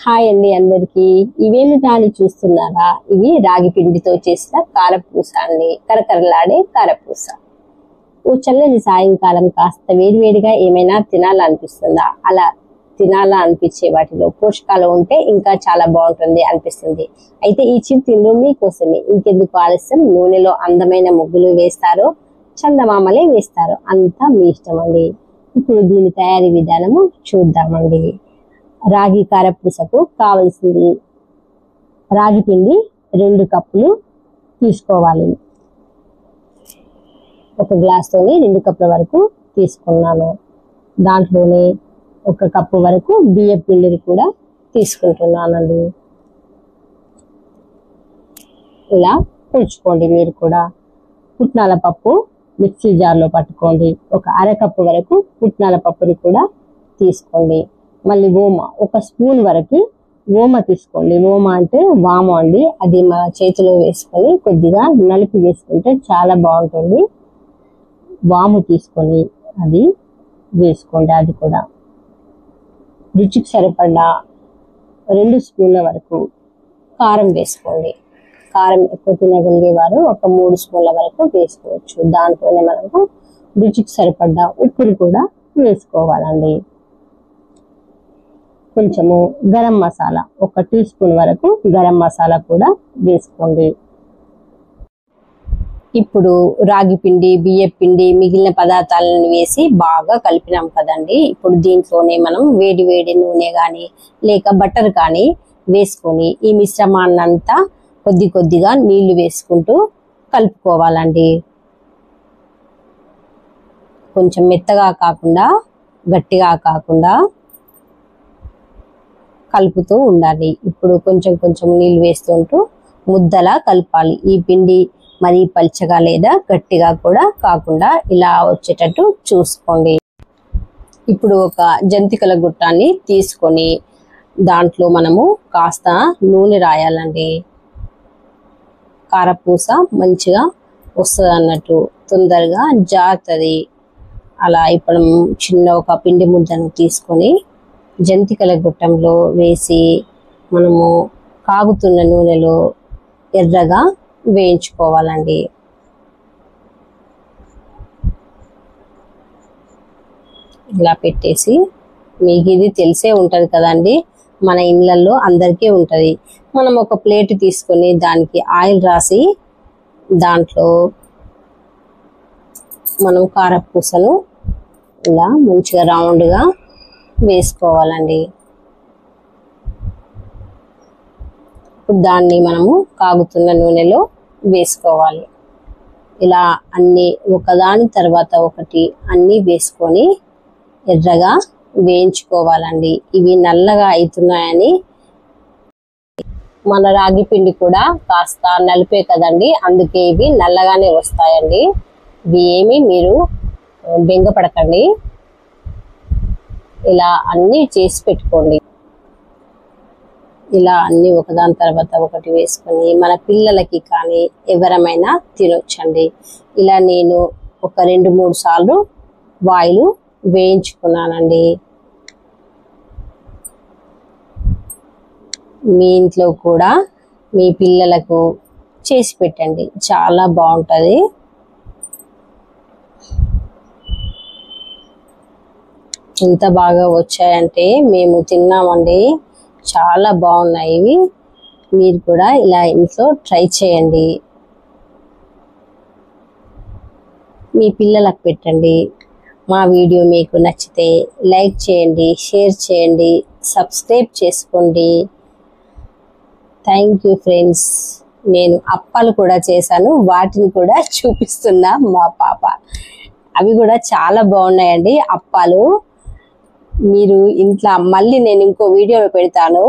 Hi అండి అందరికి. ఇవేమి తాని చూస్తున్నారా? ఇవి రాగి పిండితో చేసిన కారపూస అండి. కరకరలాడే కారపూస. ఓ చల్లని సాయంకాలం కాస్త వేడివేడిగా ఏమైనా తినాలనిపిస్తుందా? అలా తినాలా అనిపించే వాటిలో పోషకాలు ఉంటే ఇంకా చాలా బాగుంటుంది అనిపిస్తుంది. అయితే ఈ చిరుతిండ్లు మీకోసమే. ఇంకెందుకు ఆలస్యం? నూనెలో అందమైన ముగ్గులు వేస్తారో చందమామలే వేస్తారో అంతా మీ ఇష్టం అండి. ఇప్పుడు దీని తయారీ విధానము చూద్దామండి. రాగి కారపూసకు కావలసింది రాగి పిండి 2 కప్పులు తీసుకోవాలి. ఒక గ్లాస్తోని 2 కప్పుల వరకు తీసుకున్నాను. దాంట్లోనే 1 కప్పు వరకు బియ్యం పిండిని కూడా తీసుకుంటున్నానండి. ఇలా పులుచుకోండి. మీరు కూడా పుట్నాల పప్పు మిక్సీ జార్లో పట్టుకోండి. ఒక 1/2 కప్పు వరకు పుట్నాల పప్పుని కూడా తీసుకోండి. మళ్ళీ ఓమ 1 స్పూన్ వరకు ఓమ తీసుకోండి. ఓమ అంటే వాము అండి. అది మన చేతిలో వేసుకొని కొద్దిగా నలిపి వేసుకుంటే చాలా బాగుంటుంది. వాము తీసుకొని అది వేసుకోండి. అది కూడా రుచికి సరిపడా 2 స్పూన్ల వరకు కారం వేసుకోండి. కారం ఎక్కువ తినగలిగే వారు ఒక 3 స్పూన్ల వరకు వేసుకోవచ్చు. దాంట్లోనే మనకు రుచికి సరిపడా ఉప్పుని కూడా వేసుకోవాలండి. కొంచెము గరం మసాలా 1 టీ స్పూన్ వరకు గరం మసాలా కూడా వేసుకోండి. ఇప్పుడు రాగి పిండి, బియ్యం పిండి, మిగిలిన పదార్థాలను వేసి బాగా కలిపినాం కదండి. ఇప్పుడు దీంట్లోనే మనం వేడి వేడి నూనె కానీ లేక బటర్ కానీ వేసుకొని ఈ మిశ్రమాన్నంతా కొద్ది కొద్దిగా నీళ్లు వేసుకుంటూ కలుపుకోవాలండి. కొంచెం మెత్తగా కాకుండా గట్టిగా కాకుండా కలుపుతూ ఉండాలి. ఇప్పుడు కొంచెం కొంచెం నీళ్ళు వేస్తుంటూ ముద్దలా కలపాలి. ఈ పిండి మరీ పల్చగా లేదా గట్టిగా కూడా కాకుండా ఇలా వచ్చేటట్టు చూసుకోండి. ఇప్పుడు ఒక జంతికల గుట్టాన్ని తీసుకొని దాంట్లో మనము కాస్త నూనె రాయాలండి. కారపూస మంచిగా వస్తుంది అన్నట్టు, తొందరగా జారుతుంది. అలా ఇప్పుడు చిన్న ఒక పిండి ముద్దను తీసుకొని జంతికల గుట్టంలో వేసి మనము కాగుతున్న నూనెలో ఎర్రగా వేయించుకోవాలండి. ఇలా పెట్టేసి, మీకు ఇది తెలిసే ఉంటుంది కదండి, మన ఇళ్ళల్లో అందరికీ ఉంటుంది. మనం ఒక ప్లేట్ తీసుకొని దానికి ఆయిల్ రాసి దాంట్లో మనం కారపూసను ఇలా మంచిగా రౌండ్గా వేసుకోవాలండి. ఇప్పుడు దాన్ని మనము కాగుతున్న నూనెలో వేసుకోవాలి. ఇలా అన్ని ఒకదాని తర్వాత ఒకటి అన్నీ వేసుకొని ఎర్రగా వేయించుకోవాలండి. ఇవి నల్లగా అవుతున్నాయని, మన రాగి పిండి కూడా కాస్త నలిపే కదండి, అందుకే ఇవి నల్లగానే వస్తాయండి. ఇవి ఏమి మీరు బెంగపడకండి. ఇలా అన్నీ చేసి పెట్టుకోండి. ఇలా అన్నీ ఒకదాని తర్వాత ఒకటి వేసుకొని మన పిల్లలకి కానీ ఎవరమైనా తినొచ్చండి. ఇలా నేను ఒక 2-3 సార్లు వాయిలు వేయించుకున్నానండి. మీ ఇంట్లో కూడా మీ పిల్లలకు చేసి పెట్టండి, చాలా బాగుంటుంది. ఎంత బాగా వచ్చాయంటే మేము తిన్నామండి, చాలా బాగున్నాయి ఇవి. మీరు కూడా ఇలా ఇంట్లో ట్రై చేయండి, మీ పిల్లలకు పెట్టండి. మా వీడియో మీకు నచ్చితే లైక్ చేయండి, షేర్ చేయండి, సబ్స్క్రైబ్ చేసుకోండి. Thank you friends. నేను అప్పాలు కూడా చేశాను, వాటిని కూడా చూపిస్తున్నా మా పాప. అవి కూడా చాలా బాగున్నాయండి అప్పాలు. మీరు ఇంట్లో మళ్ళీ నేను ఇంకో వీడియోలో పెడతాను.